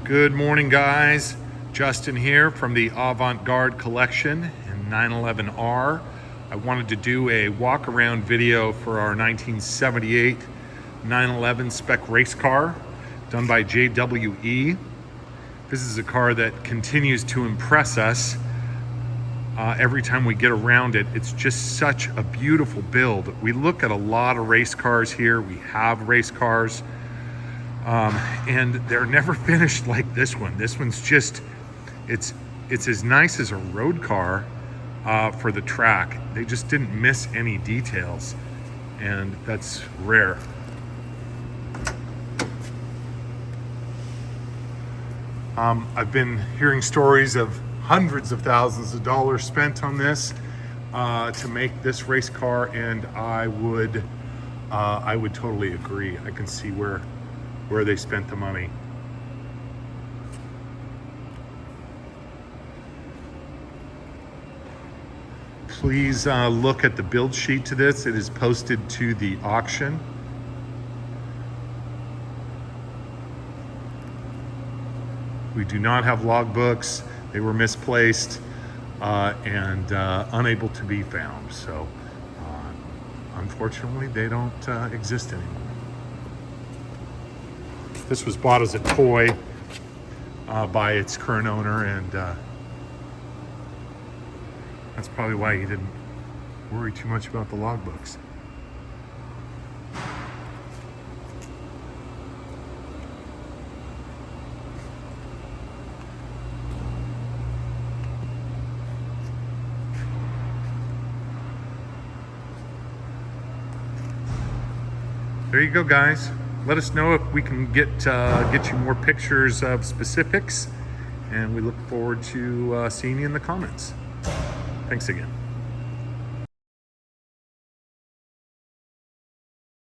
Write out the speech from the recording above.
Good morning, guys. Justin here from the Avant-Garde Collection in 911R. I wanted to do a walk-around video for our 1978 911 spec race car done by JWE. This is a car that continues to impress us every time we get around it. It's just such a beautiful build. We look at a lot of race cars here. We have race cars. And they're never finished like this one. This one's just, it's as nice as a road car for the track. They just didn't miss any details, and that's rare. I've been hearing stories of hundreds of thousands of dollars spent on this to make this race car, and I would totally agree. I can see where they spent the money. Please look at the build sheet to this. It is posted to the auction. We do not have logbooks. They were misplaced and unable to be found. So unfortunately, they don't exist anymore. This was bought as a toy by its current owner, and that's probably why he didn't worry too much about the logbooks. There you go, guys. Let us know if we can get you more pictures of specifics, and we look forward to seeing you in the comments. Thanks again.